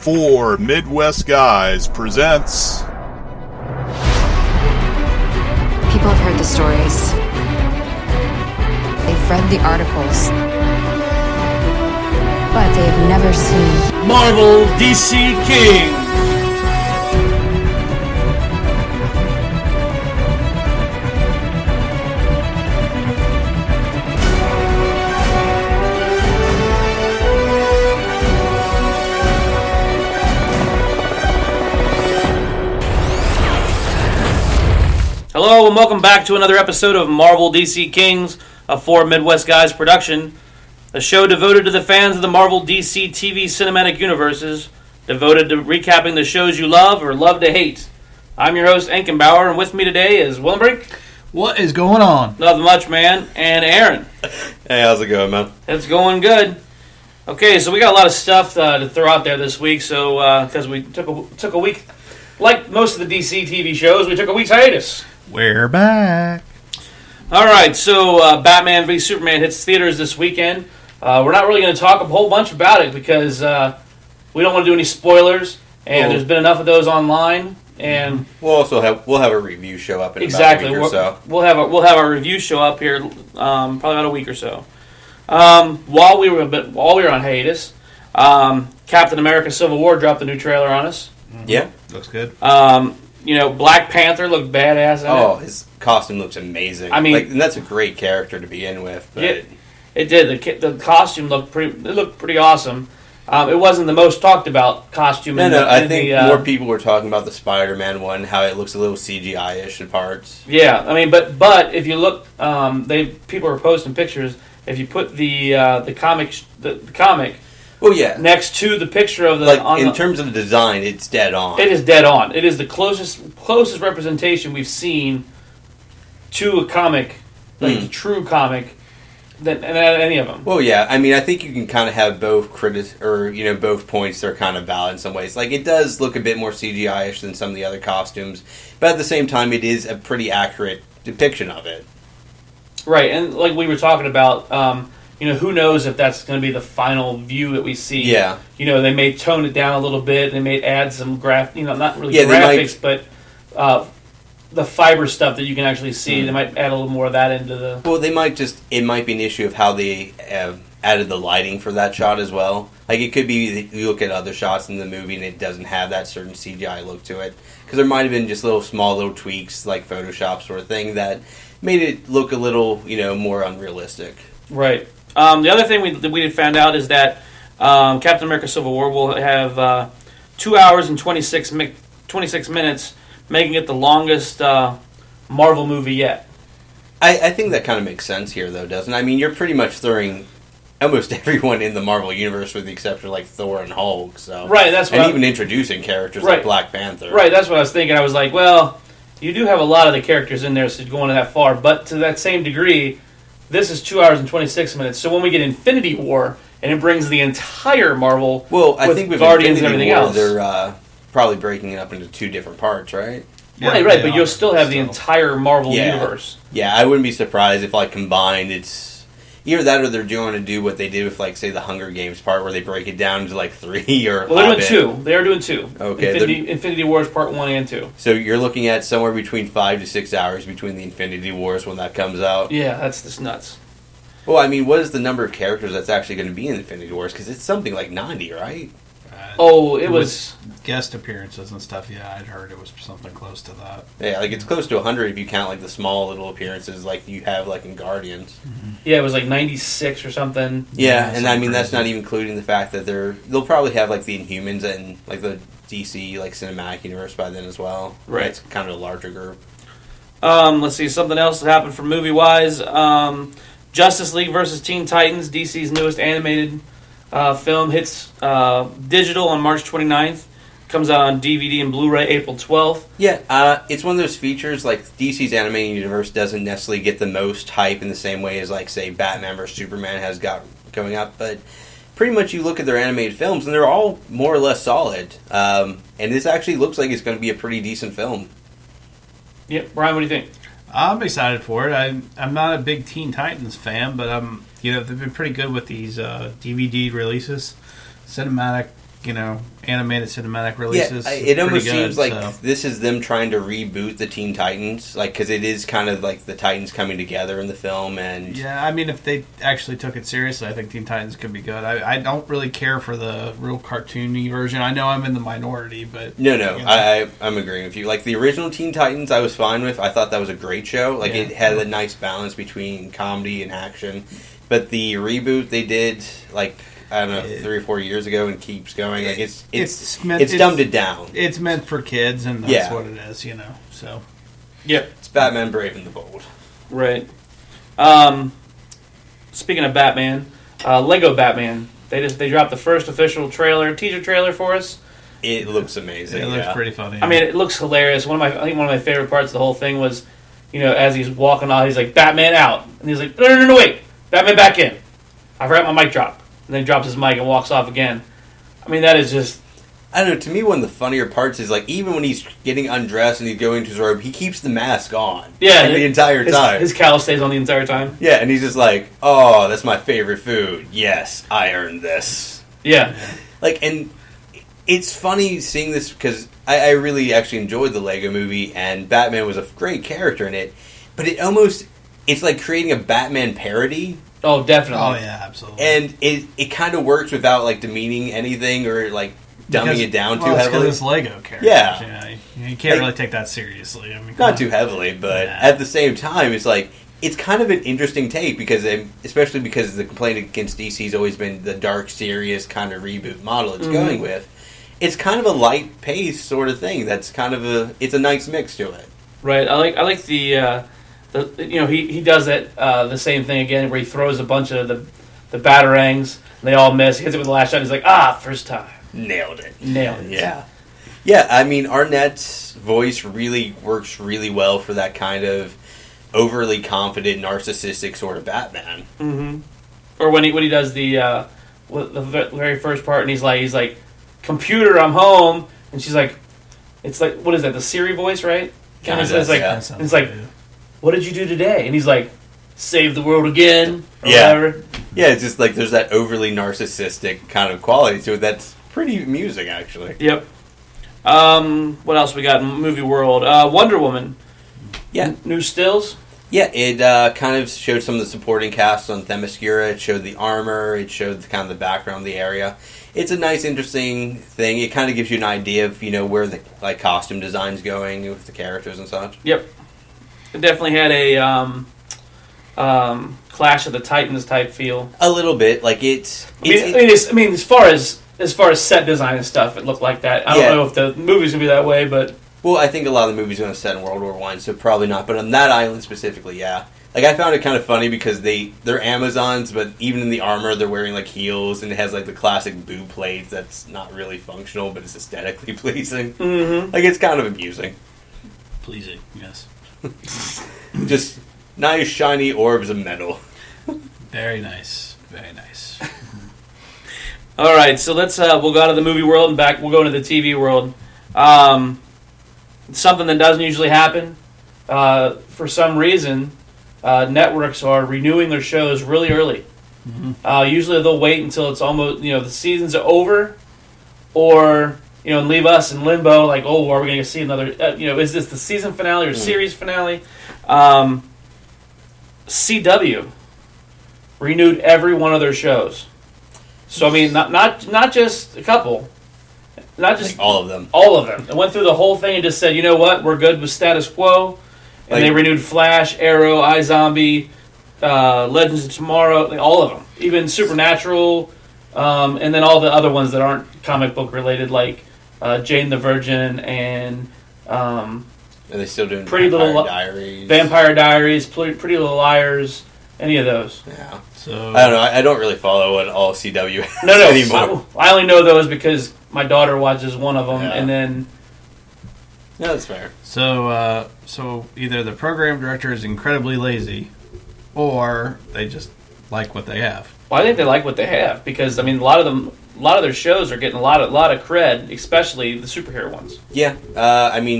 Four Midwest Guys presents... People have heard the stories. They've read the articles. But they've never seen Marvel DC King. Hello and welcome back to another episode of Marvel DC Kings, a Four Midwest Guys production. A show devoted to the fans of the Marvel DC TV cinematic universes, devoted to recapping the shows you love or love to hate. I'm your host, Enkenbauer, and with me today is Willenbrink. What is going on? Nothing much, man. And Aaron. Hey, how's it going, man? It's going good. Okay, so we got a lot of stuff to throw out there this week, so because we took a week, like most of the DC TV shows, we took a week's hiatus. We're back. All right, so Batman v Superman hits theaters this weekend. We're not really going to talk a whole bunch about it because we don't want to do any spoilers, and there's been enough of those online. And we'll have a review show up in about a week or so. We'll have our review show up here probably about a week or so. While we were on hiatus, Captain America: Civil War dropped a new trailer on us. Yeah, looks good. Black Panther looked badass. His costume looks amazing. I mean, and that's a great character to begin with. But yeah, it did. The costume looked pretty awesome. It wasn't the most talked about costume. I think more people were talking about the Spider-Man one, how it looks a little CGI-ish in parts. Yeah, I mean, but if you look, people were posting pictures. If you put the comic. Oh yeah! Next to the picture of the in terms of design, it's dead on. It is dead on. It is the closest representation we've seen to a comic, a true comic, than any of them. Well, yeah. I mean, I think you can kind of have both both points. They're kind of valid in some ways. Like, it does look a bit more CGI-ish than some of the other costumes, but at the same time, it is a pretty accurate depiction of it. Right, and like we were talking about. Who knows if that's going to be the final view that we see. Yeah. They may tone it down a little bit. They may add some not really graphics, but the fiber stuff that you can actually see. They might add a little more of that into the... Well, it might be an issue of how they added the lighting for that shot as well. Like, it could be that you look at other shots in the movie and it doesn't have that certain CGI look to it. Because there might have been just little tweaks, like Photoshop sort of thing, that made it look a little, more unrealistic. Right. The other thing we found out is that Captain America: Civil War will have 2 hours and 26 minutes, making it the longest Marvel movie yet. I think that kind of makes sense here, though, doesn't it? I mean, you're pretty much throwing almost everyone in the Marvel universe, with the exception of like Thor and Hulk. So right, even introducing characters like Black Panther. Right, that's what I was thinking. I was like, well, you do have a lot of the characters in there, so going that far, but to that same degree. This is 2 hours and 26 minutes. So when we get Infinity War, and it brings the entire Marvel, I think with Guardians Infinity and everything War, else, they're probably breaking it up into two different parts, right? Yeah, right. But you'll still have the entire Marvel universe. Yeah, I wouldn't be surprised if, combined, it's either that or they're going to do what they did with, say, the Hunger Games part, where they break it down into, 3 or... Well, they're doing 2. They are doing 2. Okay. Infinity Wars Part 1 and 2. So you're looking at somewhere between 5 to 6 hours between the Infinity Wars when that comes out? Yeah, that's just nuts. Well, I mean, what is the number of characters that's actually going to be in Infinity Wars? Because it's something like 90, right? It was... Guest appearances and stuff, yeah, I'd heard it was something close to that. Yeah, it's close to 100 if you count, the small little appearances like you have, in Guardians. Mm-hmm. Yeah, it was 96 or something. Yeah, and I mean, that's not even including the fact that they'll probably have, the Inhumans and, the DC, cinematic universe by then as well. Right. It's kind of a larger group. Let's see, something else that happened for movie-wise. Justice League vs. Teen Titans, DC's newest animated film, hits digital on March 29th. Comes out on DVD and Blu-ray April 12th. Yeah, it's one of those features, DC's animated universe doesn't necessarily get the most hype in the same way as, say, Batman vs. Superman has got going up, but pretty much you look at their animated films and they're all more or less solid. And this actually looks like it's going to be a pretty decent film. Yep. Brian, what do you think? I'm excited for it. I'm not a big Teen Titans fan, but they've been pretty good with these DVD releases. Cinematic animated cinematic releases. Yeah, it almost pretty good, seems like so. this is them trying to reboot the Teen Titans, because it is kind of like the Titans coming together in the film, and Yeah, I mean, if they actually took it seriously, I think Teen Titans could be good. I don't really care for the real cartoony version. I know I'm in the minority, but No, I'm agreeing with you. Like, the original Teen Titans I was fine with. I thought that was a great show. Like, Yeah. it had a nice balance between comedy and action. But the reboot they did, like, I don't know, 3 or 4 years ago and keeps going. Like, it's dumbed it down. It's meant for kids, and that's Yeah. what it is, so. Yep. It's Batman Brave and the Bold. Right. Speaking of Batman, Lego Batman. They dropped the first official teaser trailer for us. It looks amazing. It looks pretty funny. I mean, it looks hilarious. I think one of my favorite parts of the whole thing was, as he's walking out, he's like, Batman out. And he's like, no, wait. Batman back in. I forgot my mic drop. And then he drops his mic and walks off again. I mean, that is just... I don't know, to me one of the funnier parts is, like, even when he's getting undressed and he's going to his robe, he keeps the mask on. Yeah. Like, the entire time. His cowl stays on the entire time. Yeah, and he's just like, oh, that's my favorite food. Yes, I earned this. Yeah. Like, and it's funny seeing this because I really actually enjoyed the Lego movie, and Batman was a great character in it, but it's like creating a Batman parody. Oh, definitely. Oh, yeah, absolutely. And it kind of works without, like, demeaning anything or, like, dumbing it down too heavily. Because it's Lego characters. Yeah. You can't really take that seriously. I mean, Not too heavily, but at the same time, it's like, it's kind of an interesting take, because especially because the complaint against DC has always been the dark, serious kind of reboot model it's going with. It's kind of a light pace sort of thing. That's kind of it's a nice mix to it. Right. I like the he does that the same thing again where he throws a bunch of the batarangs and they all miss. He hits it with the last shot. He's like, first time. Nailed it. Yeah. Yeah, I mean, Arnett's voice really works really well for that kind of overly confident, narcissistic sort of Batman. Mm-hmm. Or when he does the very first part, and he's like, "Computer, I'm home," and she's like, "It's like, what is that? The Siri voice, right?" And it's like, "What did you do today?" And he's like, "Save the world again," or whatever. Yeah, it's just like there's that overly narcissistic kind of quality to it that's pretty amusing, actually. Yep. What else we got in movie world? Wonder Woman. Yeah. New stills? Yeah, it kind of showed some of the supporting cast on Themyscira. It showed the armor. It showed kind of the background of the area. It's a nice, interesting thing. It kind of gives you an idea of, where the costume design's going with the characters and such. Yep. It definitely had a Clash of the Titans type feel. A little bit. Like, as far as set design and stuff, it looked like that. I don't know if the movie's going to be that way, but... Well, I think a lot of the movies are going to set in World War I, so probably not. But on that island specifically, yeah. Like, I found it kind of funny because they're Amazons, but even in the armor, they're wearing, heels, and it has, the classic boot plates that's not really functional, but it's aesthetically pleasing. Mm-hmm. It's kind of amusing. Pleasing, yes. Just nice, shiny orbs of metal. Very nice. Very nice. All right, so let's we'll go out of the movie world and back. We'll go into the TV world. Something that doesn't usually happen. For some reason, networks are renewing their shows really early. Mm-hmm. Usually they'll wait until it's almost, the seasons are over, or, and leave us in limbo, like, oh, are we going to see another, is this the season finale or series finale? CW renewed every one of their shows. So, I mean, not just a couple. Not just all of them. All of them. They went through the whole thing and just said, you know what, we're good with status quo. And they renewed Flash, Arrow, iZombie, Legends of Tomorrow, all of them. Even Supernatural, and then all the other ones that aren't comic book related, like Jane the Virgin and... Are they still doing Vampire Diaries, Pretty Little Liars, any of those. Yeah. So I don't know. I don't really follow what all CW is no, anymore. I only know those because my daughter watches one of them, and then... Yeah, that's fair. So either the program director is incredibly lazy, or they just like what they have. Well, I think they like what they have because a lot of their shows are getting a lot of cred, especially the superhero ones. Yeah,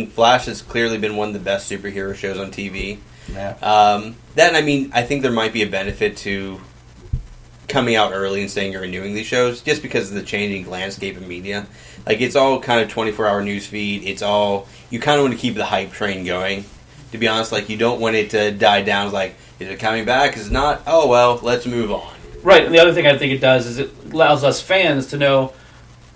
Flash has clearly been one of the best superhero shows on TV. Yeah. I think there might be a benefit to coming out early and saying you're renewing these shows just because of the changing landscape of media. Like, it's all kind of 24-hour news feed. It's all... You kind of want to keep the hype train going. To be honest, like, you don't want it to die down. It's like, is it coming back? Is it not? Oh, well, let's move on. Right, and the other thing I think it does is it allows us fans to know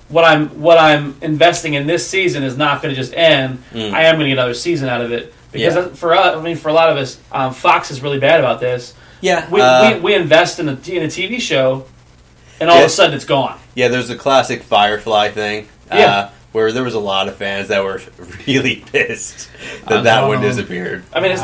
what I'm investing in this season is not going to just end. I am going to get another season out of it. Because for us, I mean, for a lot of us, Fox is really bad about this. Yeah. We invest in a TV show, and all of a sudden it's gone. Yeah, there's the classic Firefly thing. Where there was a lot of fans that were really pissed that one disappeared. I mean, it's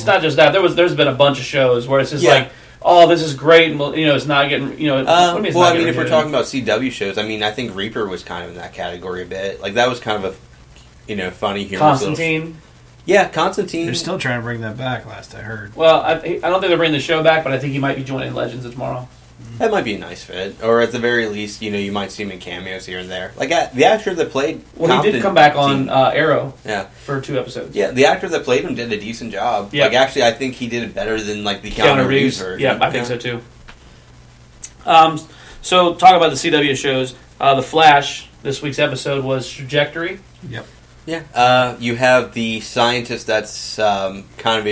not just that. There's been a bunch of shows where it's just like, oh, this is great, and it's not getting, if we're talking about CW shows, I mean, I think Reaper was kind of in that category a bit. Like, that was kind of a, funny, humorous Constantine. Yeah, Constantine. They're still trying to bring that back, last I heard. Well, I don't think they're bringing the show back, but I think he might be joining Legends tomorrow. That might be a nice fit. Or at the very least, you might see him in cameos here and there. Like, the actor that played He did come back on Arrow for 2 episodes. Yeah, the actor that played him did a decent job. Yeah. Like, actually, I think he did it better than, like, the Keanu Reeves version. Yeah, I think so, too. So, talk about the CW shows. The Flash, this week's episode was Trajectory. Yep. Yeah. You have the scientist that's kind of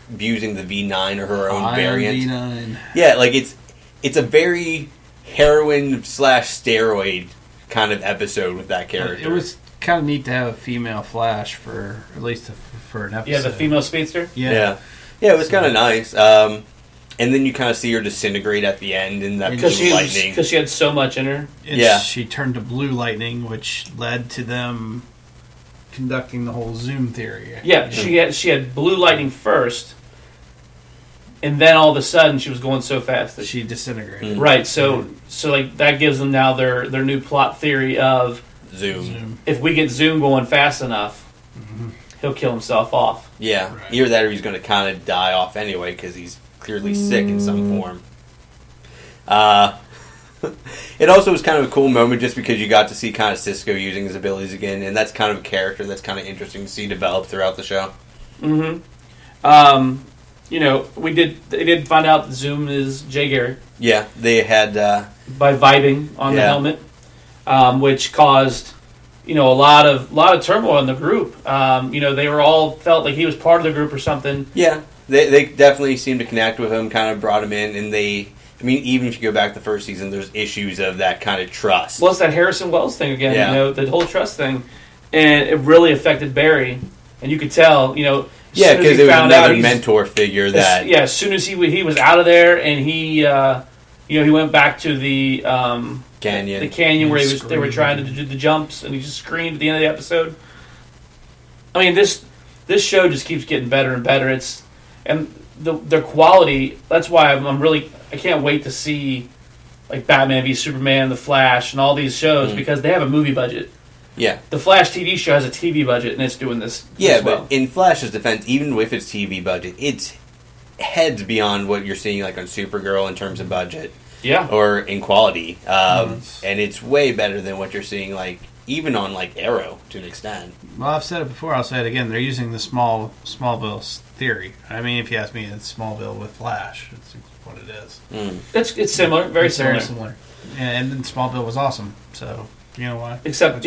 abusing the V9 or her own variant. V9. Yeah, like, it's a very heroin/steroid kind of episode with that character. It was kind of neat to have a female Flash for at least for an episode. Yeah, the female speedster. Yeah, it was kind of nice. And then you kind of see her disintegrate at the end in that blue lightning because she had so much in her. She turned to blue lightning, which led to them conducting the whole Zoom theory. Yeah, she had blue lightning first. And then all of a sudden, she was going so fast that she disintegrated. Right. So like that gives them now their new plot theory of Zoom. If we get Zoom going fast enough, he'll kill himself off. Yeah. Right. Either that, or he's going to kind of die off anyway because he's clearly sick in some form. It also was kind of a cool moment just because you got to see kind of Cisco using his abilities again, and that's kind of a character that's kind of interesting to see develop throughout the show. They did find out that Zoom is Jay Garrick. Yeah, they had... by vibing on the helmet, which caused, a lot of turmoil in the group. They were all felt like he was part of the group or something. Yeah, they definitely seemed to connect with him, kind of brought him in, and even if you go back the first season, there's issues of that kind of trust. Well, it's that Harrison Wells thing again, the whole trust thing. And it really affected Barry. And you could tell, Yeah, because it was another mentor figure that... as soon as he was out of there and he went back to the canyon. The canyon where they were trying to do the jumps, and he just screamed at the end of the episode. I mean, this show just keeps getting better and better. Their quality, that's why I can't wait to see like Batman v Superman, The Flash, and all these shows because they have a movie budget. Yeah. The Flash TV show has a TV budget, and it's doing this. Yeah, well. But in Flash's defense, even with its TV budget, it's heads beyond what you're seeing like on Supergirl in terms of budget. Yeah. Or in quality. And it's way better than what you're seeing like even on like Arrow to an extent. Well, I've said it before, I'll say it again. They're using the Smallville theory. I mean, if you ask me, it's Smallville with Flash. It's what it is. It's similar, very similar. Very similar. And then Smallville was awesome, so... You know why? Except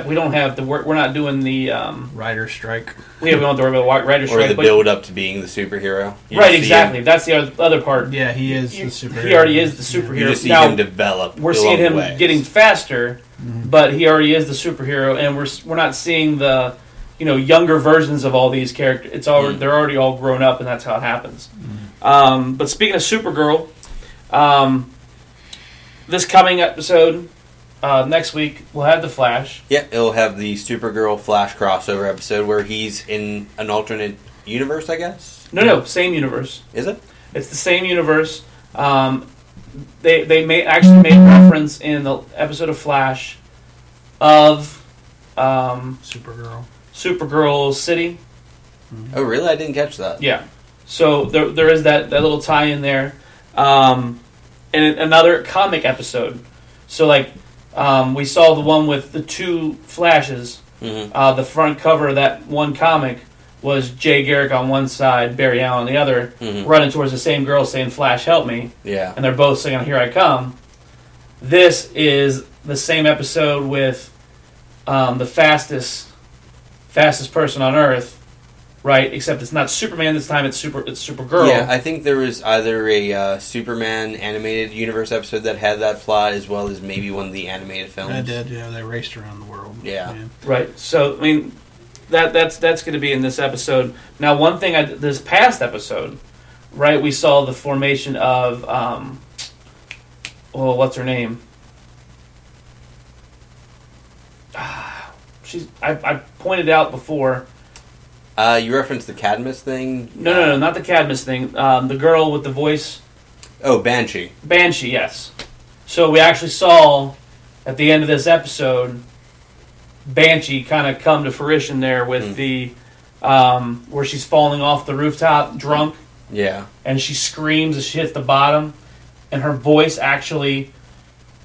we don't have we're not doing the writer strike. We don't have to worry about writer strike. Or the build up to being the superhero. Right, exactly. That's the other part. Yeah, he is the superhero. He already is the superhero. You just see him develop. We're seeing him getting faster, but he already is the superhero, and we're not seeing the younger versions of all these characters. It's all they're already all grown up, and that's how it happens. But speaking of Supergirl, this coming episode. Next week, we'll have The Flash. Yeah, it'll have the Supergirl Flash crossover episode where he's in an alternate universe, I guess? No, same universe. Is it? It's the same universe. They actually made reference in the episode of Flash of Supergirl City. Oh, really? I didn't catch that. Yeah. So there is that little tie-in there. And another comic episode. So, we saw the one with the 2 Flashes. The front cover of that one comic was Jay Garrick on one side, Barry Allen on the other, Mhm. running towards the same girl saying, "Flash, help me." Yeah. And they're both singing "Here I Come." This is the same episode with the fastest person on Earth, right? Except it's not Superman this time; it's Supergirl. Yeah, I think there was either a Superman animated universe episode that had that plot, as well as maybe one of the animated films. I did, yeah. They raced around the world. Yeah. Right. So I mean, that's going to be in this episode. Now, one thing this past episode, right? We saw the formation of what's her name? I pointed out before. You referenced the Cadmus thing? No, not the Cadmus thing. The girl with the voice. Oh, Banshee. Banshee, yes. So we actually saw at the end of this episode Banshee kind of come to fruition there with the where she's falling off the rooftop drunk. Yeah. And she screams as she hits the bottom, and her voice actually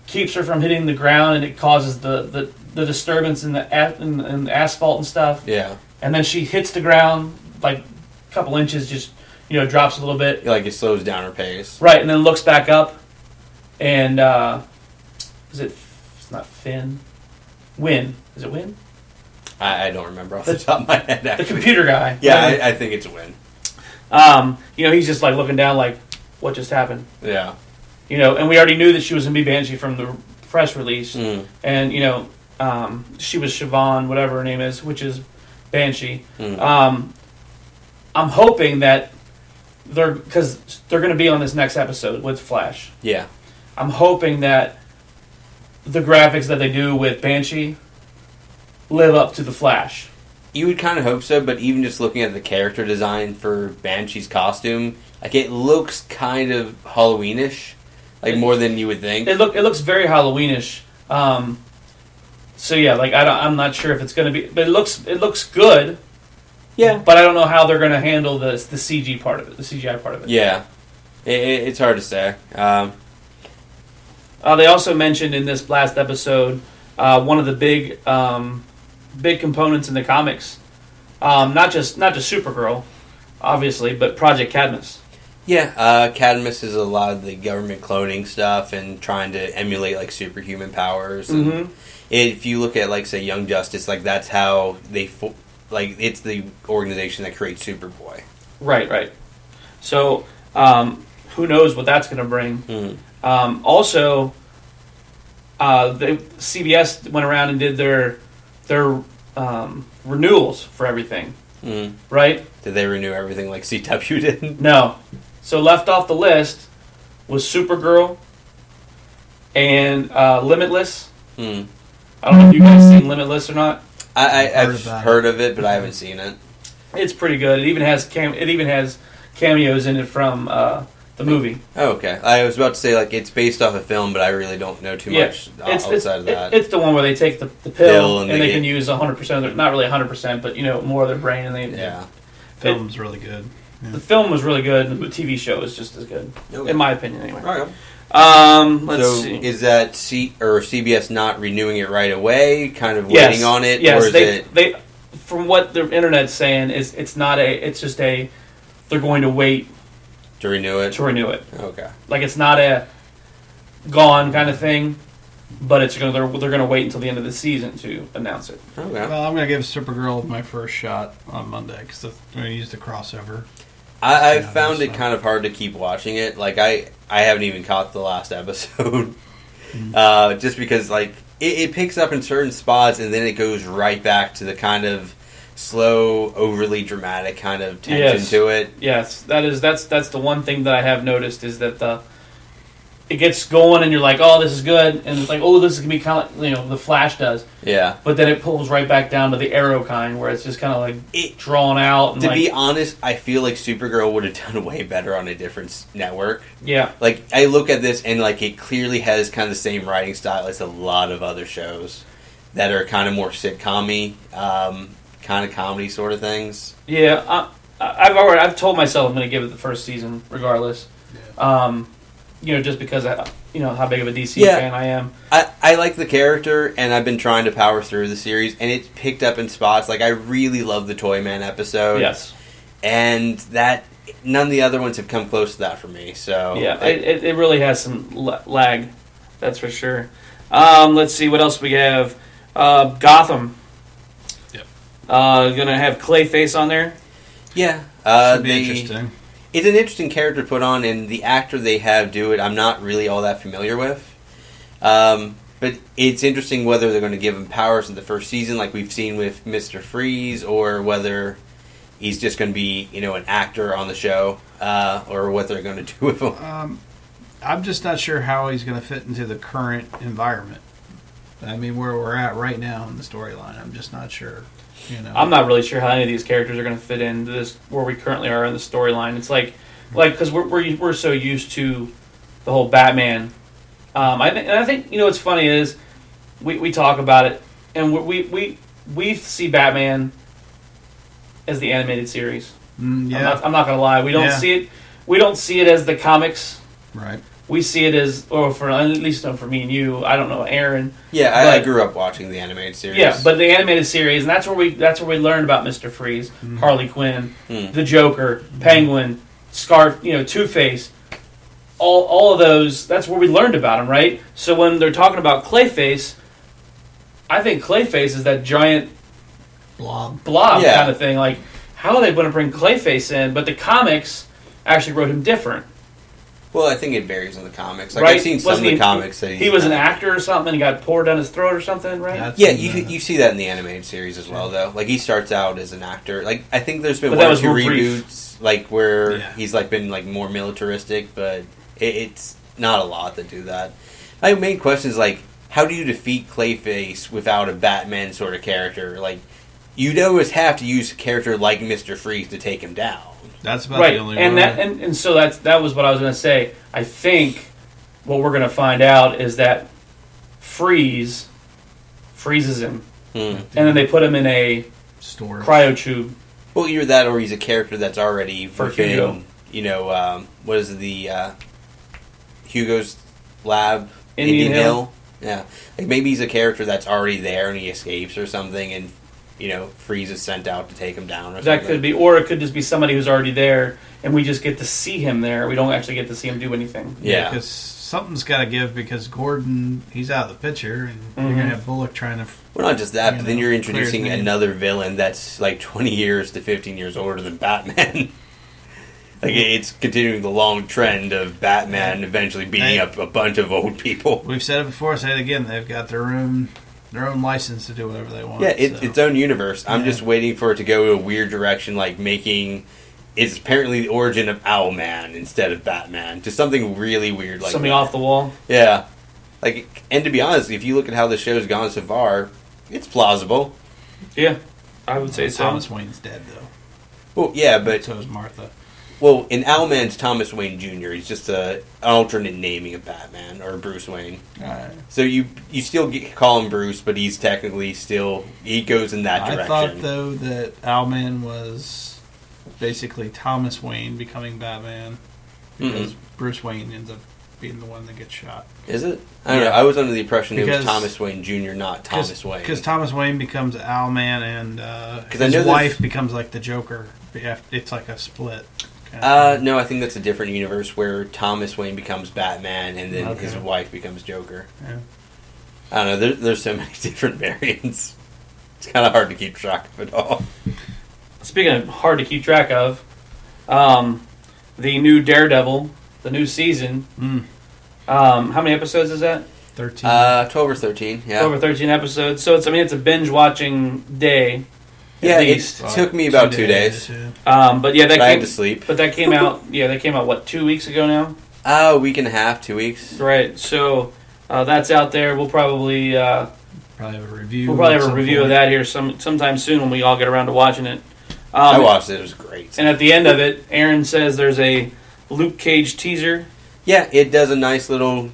keeps her from hitting the ground, and it causes the disturbance in the in the asphalt and stuff. Yeah. And then she hits the ground like a couple inches, just drops a little bit. Like it slows down her pace. Right, and then looks back up, and it's not Finn. Win. Is it Win? I don't remember off the top of my head, actually. The computer guy. Yeah, I think it's a win. He's just like looking down like, what just happened? Yeah. And we already knew that she was going to be Banshee from the press release. Mm. And, she was Siobhan, whatever her name is, which is Banshee. Mm. I'm hoping that because they're going to be on this next episode with Flash. Yeah. I'm hoping that the graphics that they do with Banshee live up to the Flash. You would kind of hope so, but even just looking at the character design for Banshee's costume, like it looks kind of Halloweenish, more than you would think. It looks very Halloweenish. So yeah, I'm not sure if it's going to be, but it looks good. Yeah, but I don't know how they're going to handle the CG part of it, the CGI part of it. Yeah, it's hard to say. They also mentioned in this last episode one of the big components in the comics, not just Supergirl, obviously, but Project Cadmus. Yeah, Cadmus is a lot of the government cloning stuff and trying to emulate superhuman powers. And Mm-hmm. if you look at say Young Justice, that's how they it's the organization that creates Superboy. Right. So who knows what that's going to bring? Mm. Also, CBS went around and did their renewals for everything. Mm. Right? Did they renew everything like CW did? No. So left off the list was Supergirl and Limitless. Mm. I don't know if you guys seen Limitless or not. I've heard of it, but I haven't seen it. It's pretty good. It even has cameos in it from the movie. Oh, okay. I was about to say it's based off a film, but I really don't know too much outside of that. It's the one where they take the pill and they can use 100% of their, not really 100%, but more of their brain, and they Film's really good. Yeah. The film was really good, and the TV show is just as good, in my opinion, anyway. All right. Let's see. Is that CBS not renewing it right away, kind of waiting on it? Yes, or is they from what the internet's saying is it's just they're going to wait to renew it? Okay. It's not a gone kind of thing, but they're going to wait until the end of the season to announce it. Okay. Well, I'm going to give Supergirl my first shot on Monday because I'm going to use the crossover. I found it kind of hard to keep watching it. I haven't even caught the last episode. Just because, it picks up in certain spots and then it goes right back to the kind of slow, overly dramatic kind of tension to it. Yes, that's the one thing that I have noticed is that it gets going and you're like, oh, this is good, and it's like, oh, this is gonna be kind of the Flash does. Yeah. But then it pulls right back down to the Arrow kind, where it's just kind of drawn out. And to be honest, I feel like Supergirl would have done way better on a different network. Yeah. I look at this and it clearly has kind of the same writing style as a lot of other shows that are kind of more sitcom-y, kind of comedy sort of things. Yeah, I've told myself I'm going to give it the first season regardless. Yeah. just because how big of a DC Yeah. fan I am. I like the character, and I've been trying to power through the series, and it's picked up in spots. Like, I really love the Toyman episode. Yes. And that none of the other ones have come close to that for me. So Yeah, it really has some lag, that's for sure. Let's see, what else we have. Gotham. Yep. Gonna have Clayface on there. Yeah. Should be interesting. It's an interesting character to put on, and the actor they have do it, I'm not really all that familiar with. But it's interesting whether they're going to give him powers in the first season, like we've seen with Mr. Freeze, or whether he's just going to be, an actor on the show, or what they're going to do with him. I'm just not sure how he's going to fit into the current environment. I mean, where we're at right now in the storyline, I'm just not sure. I'm not really sure how any of these characters are going to fit into this where we currently are in the storyline. It's like because we're so used to the whole Batman. I think what's funny is we talk about it and we see Batman as the animated series. Yeah, I'm not going to lie. We don't see it. We don't see it as the comics. Right. We see it as, or for at least for me and you. I don't know, Aaron. Yeah, I grew up watching the animated series. Yeah, but the animated series, and that's where we learned about Mr. Freeze, Harley Quinn, the Joker, Penguin, Scarf, Two-Face, all of those. That's where we learned about him, right? So when they're talking about Clayface, I think Clayface is that giant blob kind of thing. Like, how are they going to bring Clayface in? But the comics actually wrote him different. Well, I think it varies in the comics. Like, right? I've seen some of the comics that he was an actor or something, and he got poured down his throat or something, right? Yeah, you see that in the animated series as well, though. Like, he starts out as an actor. Like, I think there's been But one that or was two real brief. reboots, like, where he's, like, been, like, more militaristic, but it's not a lot that do that. My main question is, like, how do you defeat Clayface without a Batman sort of character? Like, you'd always have to use a character like Mr. Freeze to take him down. That's about right. the only and way. and so that was what I was going to say. I think what we're going to find out is that freezes him, and then they put him in a storage cryotube. Well, either that or he's a character that's already For Hugo. What is it, the Hugo's lab? Indian Hill. Yeah. Like, maybe he's a character that's already there and he escapes or something, and Freeze is sent out to take him down or something. That could be, or it could just be somebody who's already there, and we just get to see him there. We don't actually get to see him do anything. Yeah. Because something's got to give, because Gordon, he's out of the picture, and you're going to have Bullock trying to... Well, not just that, but then you're clear his introducing name. another villain that's like 20 years to 15 years older than Batman. Like, it's continuing the long trend of Batman eventually beating up a bunch of old people. We've said it before, say it again, they've got their own license to do whatever they want. Yeah, its own universe. I'm just waiting for it to go a weird direction, like making... It's apparently the origin of Owlman instead of Batman. Just something really weird like Something that. off the wall. Yeah. Like, and to be honest, if you look at how the show's gone so far, it's plausible. Yeah, I would say so. Thomas Wayne's dead, though. Well, yeah, but... So is Martha. Well, in Owlman's Thomas Wayne Jr., he's just an alternate naming of Batman, or Bruce Wayne. Right. So you still call him Bruce, but he's technically still... He goes in that direction. I thought, though, that Owlman was basically Thomas Wayne becoming Batman, because Bruce Wayne ends up being the one that gets shot. Is it? I don't know. I was under the impression it was Because- Thomas Wayne Jr., not Thomas Wayne. Because Thomas Wayne becomes Owlman, and I his know wife becomes like the Joker. It's like a split. No, I think that's a different universe where Thomas Wayne becomes Batman and then his wife becomes Joker. Yeah. I don't know. There's so many different variants. It's kind of hard to keep track of it all. Speaking of hard to keep track of, the new Daredevil, the new season. How many episodes is that? 13. 12 or 13, yeah. Over 13 episodes. So it's a binge watching day. Yeah, at it least. took me about 2 days. Yeah. But yeah, I had to sleep. But that came out. Yeah, that came out what, 2 weeks ago now? A week and a half, 2 weeks. Right. So that's out there. We'll probably Probably have a review. we'll probably at have a some review point. of that here sometime soon when we all get around to watching it. I watched it. It was great. And at the end of it, Aaron says there's a Luke Cage teaser. Yeah, it does a nice little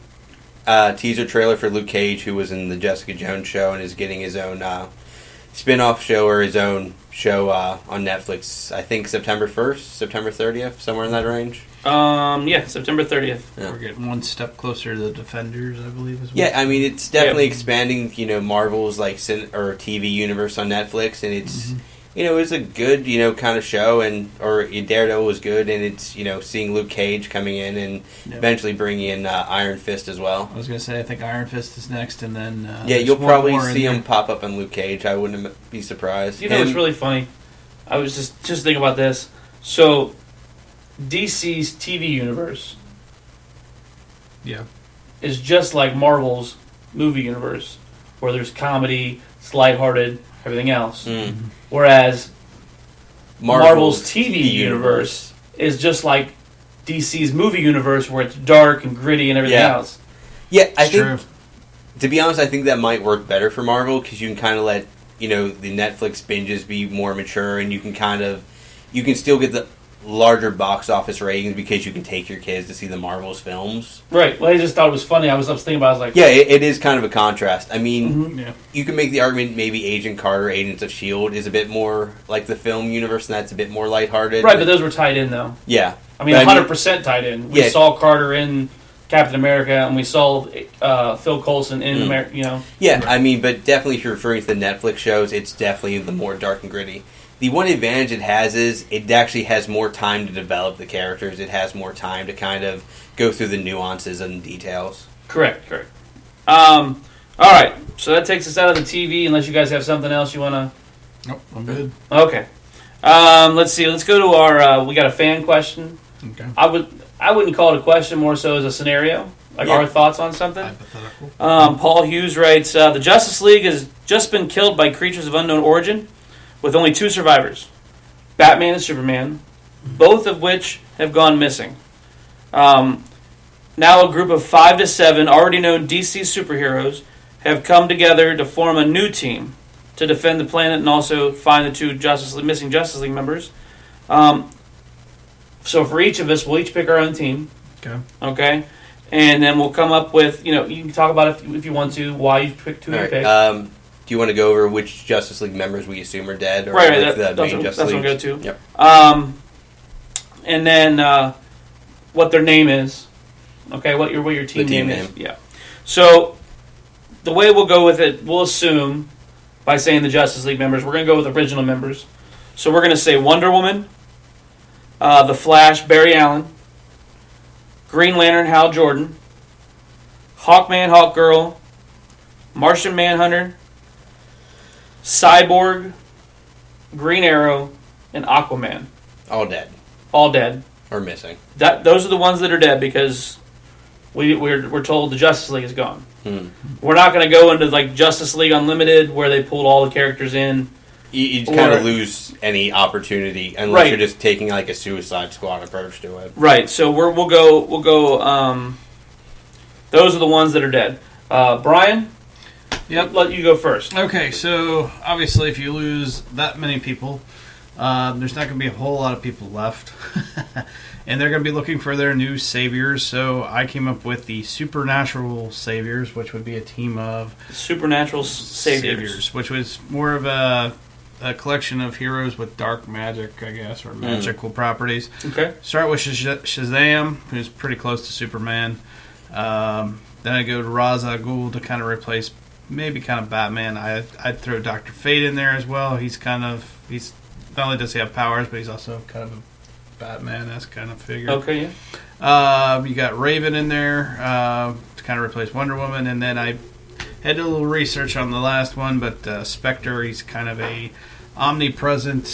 teaser trailer for Luke Cage, who was in the Jessica Jones show and is getting his own spin-off show or his own show on Netflix. I think September 1st, September 30th, somewhere in that range. Yeah, September 30th. Yeah. We're getting one step closer to the Defenders, I believe. As well. Yeah, I mean, it's definitely expanding, Marvel's or TV universe on Netflix, and it's, it's a good, kind of show, or Daredevil was good, and it's, seeing Luke Cage coming in and eventually bringing in Iron Fist as well. I was going to say, I think Iron Fist is next, and then... you'll probably see him pop up on Luke Cage. I wouldn't be surprised. It's really funny. I was just thinking about this. So, DC's TV universe is just like Marvel's movie universe, where there's comedy, it's lighthearted, everything else. Whereas Marvel's TV universe is just like DC's movie universe, where it's dark and gritty and everything else. Yeah, I think, to be honest, I think that might work better for Marvel, because you can kind of let, the Netflix binges be more mature, and you can still get the larger box office ratings because you can take your kids to see the Marvel's films. Right. Well, I just thought it was funny. I was thinking about it. I was like... Yeah, it is kind of a contrast. I mean, you can make the argument maybe Agent Carter, Agents of S.H.I.E.L.D. is a bit more like the film universe, and that's a bit more lighthearted. Right, but those were tied in, though. Yeah. I mean, 100% tied in. We saw Carter in Captain America, and we saw Phil Coulson in America, Yeah, I mean, but definitely if you're referring to the Netflix shows, it's definitely the more dark and gritty. The one advantage it has is it actually has more time to develop the characters. It has more time to kind of go through the nuances and details. Correct. All right, so that takes us out of the TV, unless you guys have something else you want to... Nope, I'm good. Okay. Let's see. Let's go to our... we got a fan question. Okay. I wouldn't call it a question, more so as a scenario. Our thoughts on something. Hypothetical. Paul Hughes writes, the Justice League has just been killed by creatures of unknown origin, with only 2 survivors, Batman and Superman, both of which have gone missing. Now a group of 5 to 7 already known DC superheroes have come together to form a new team to defend the planet and also find the 2 missing Justice League members. So for each of us, we'll each pick our own team. Okay? And then we'll come up with, you can talk about it if you want to, why you pick 2 you pick. Do you want to go over which Justice League members we assume are dead? Or right, the main Justice that's League? what we'll go to. Yep. And then what their name is. Okay, what your team name is. Yeah. So the way we'll go with it, we'll assume by saying the Justice League members, we're going to go with original members. So we're going to say Wonder Woman, The Flash, Barry Allen, Green Lantern, Hal Jordan, Hawkman, Hawkgirl, Martian Manhunter, Cyborg, Green Arrow, and Aquaman. All dead. All dead. Or missing. Those are the ones that are dead because we're told the Justice League is gone. We're not going to go into like Justice League Unlimited where they pulled all the characters in. You kind of lose any opportunity unless you're just taking like a Suicide Squad approach to it. Right. So we'll go. Those are the ones that are dead. Brian. Yep. Let you go first. Okay, so obviously if you lose that many people, there's not going to be a whole lot of people left. And they're going to be looking for their new saviors. So I came up with the Supernatural Saviors, which would be a team of... Supernatural Saviors. Which was more of a collection of heroes with dark magic, I guess, or magical properties. Okay. Start with Shazam, who's pretty close to Superman. Then I go to Ra's al Ghul to kind of replace... maybe kind of Batman. I'd throw Dr. Fate in there as well. He's not only does he have powers, but he's also kind of a Batman-esque kind of figure. Okay, yeah. You got Raven in there to kind of replace Wonder Woman, and then I had a little research on the last one, but Spectre, he's kind of a omnipresent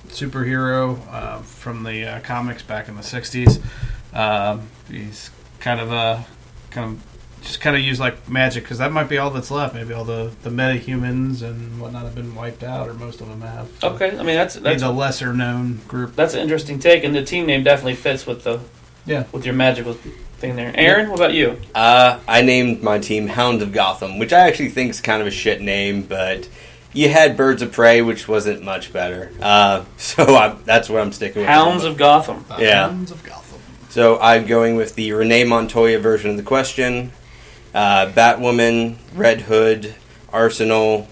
superhero from the comics back in the 60s. He's kind of use like magic, because that might be all that's left. Maybe all the metahumans and whatnot have been wiped out, or most of them have. So okay, I mean that's a lesser known group. That's an interesting take, and the team name definitely fits with with your magical thing there. Aaron, what about you? I named my team Hounds of Gotham, which I actually think is kind of a shit name, but you had Birds of Prey, which wasn't much better. So that's what I'm sticking with. Hounds of Gotham. Yeah. Hounds of Gotham. So I'm going with the Renee Montoya version of the question. Batwoman, Red Hood, Arsenal,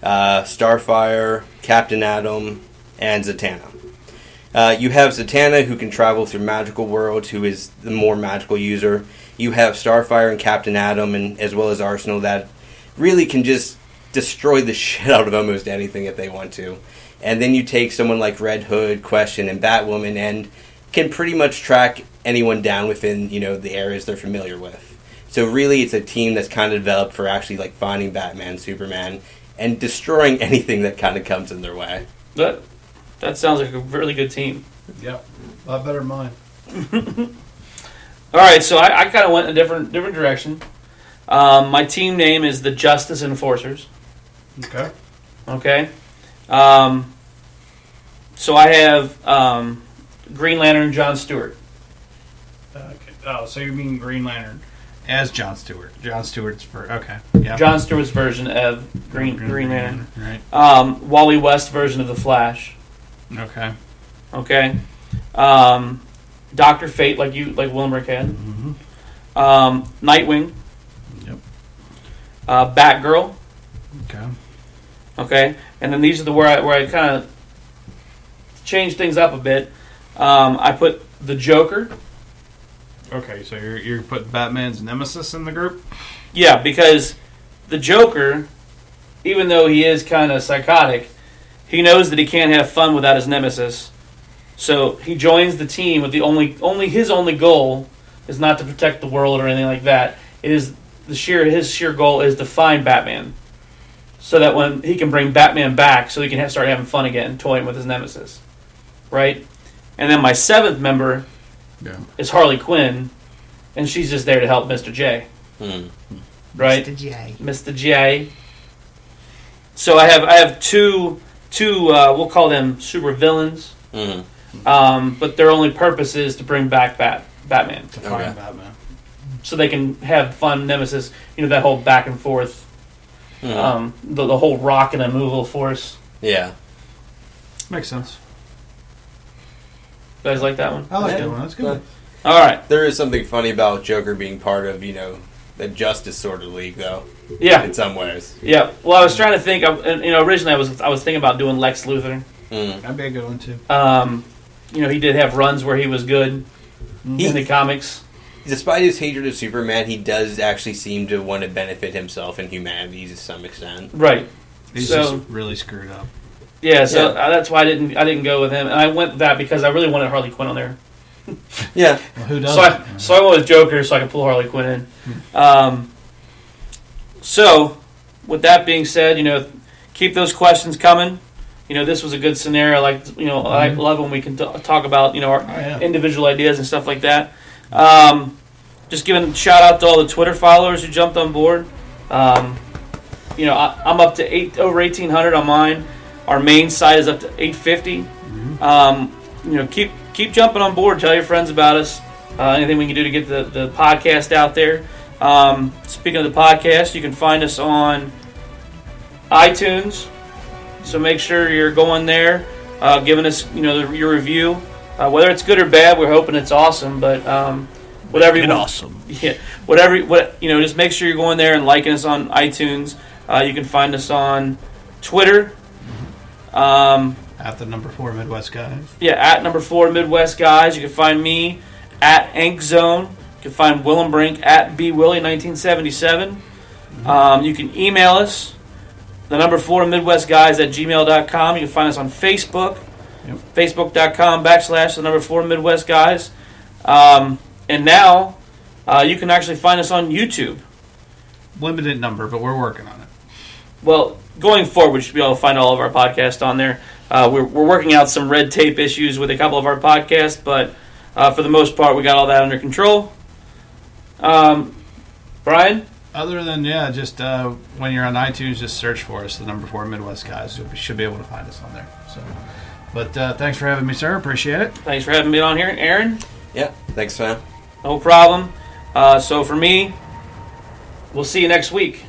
Starfire, Captain Atom, and Zatanna. You have Zatanna, who can travel through magical worlds, who is the more magical user. You have Starfire and Captain Atom, and as well as Arsenal, that really can just destroy the shit out of almost anything if they want to. And then you take someone like Red Hood, Question, and Batwoman, and can pretty much track anyone down within, the areas they're familiar with. So really, it's a team that's kind of developed for actually like finding Batman, Superman, and destroying anything that kind of comes in their way. That sounds like a really good team. Yep, a lot better than mine. All right, so I kind of went in a different direction. My team name is the Justice Enforcers. Okay. Okay. So I have Green Lantern John Stewart. Okay. Oh, so you mean Green Lantern as John Stewart? John Stewart's okay. Yeah. John Stewart's version of Green Lantern. Right. Wally West version of the Flash. Okay. Okay. Dr. Fate, like Wilmer had. Mm-hmm. Nightwing. Yep. Batgirl. Okay. Okay. And then these are where I kind of changed things up a bit. I put the Joker. Okay, so you're putting Batman's nemesis in the group? Yeah, because the Joker, even though he is kind of psychotic, he knows that he can't have fun without his nemesis. So he joins the team with his only goal is not to protect the world or anything like that. It is his sheer goal is to find Batman, so that when he can bring Batman back, so he can start having fun again, toying with his nemesis, right? And then my seventh member is Harley Quinn, and she's just there to help Mr. J. Right? Mr. J. So I have two we'll call them super villains. But their only purpose is to bring back Batman. To find Batman. So they can have fun nemesis, that whole back and forth, the whole rock and immovable force. Yeah. Makes sense. You guys like that one? I like that one. That's good. All right. There is something funny about Joker being part of, the Justice sort of league, though. Yeah. In some ways. Yeah. Well, I was trying to think. Originally I was thinking about doing Lex Luthor. That'd be a good one too. He did have runs where he was good in the comics. Despite his hatred of Superman, he does actually seem to want to benefit himself and humanity to some extent. Right. He's just really screwed up. Yeah, so that's why I didn't go with him, and I went with that because I really wanted Harley Quinn on there. Yeah. Well, who doesn't? So I went with Joker so I could pull Harley Quinn in. So, with that being said, keep those questions coming. This was a good scenario. I love when we can talk about, our individual ideas and stuff like that. Just giving a shout out to all the Twitter followers who jumped on board. I'm up to over 1,800 on mine. Our main site is up to 850. Keep jumping on board. Tell your friends about us. Anything we can do to get the podcast out there. Speaking of the podcast, you can find us on iTunes. So make sure you're going there, giving us your review. Whether it's good or bad, we're hoping it's awesome. But whatever you want, awesome. Yeah, just make sure you're going there and liking us on iTunes. You can find us on Twitter. At the number 4 Midwest Guys. Yeah, at number 4 Midwest Guys. You can find me at Ink Zone. You can find Willem Brink at bwillie1977. You can email us, the number 4 Midwest Guys at gmail.com. You can find us on Facebook, facebook.com/ the number 4 Midwest Guys. And now you can actually find us on YouTube. Limited number, but we're working on it. Well, going forward, we should be able to find all of our podcasts on there. We're working out some red tape issues with a couple of our podcasts, but for the most part, we got all that under control. Brian? Other than, just when you're on iTunes, just search for us, the number 4 Midwest Guys. You should be able to find us on there. So, but thanks for having me, sir. Appreciate it. Thanks for having me on here. Aaron? Yeah, thanks, man. No problem. So for me, we'll see you next week.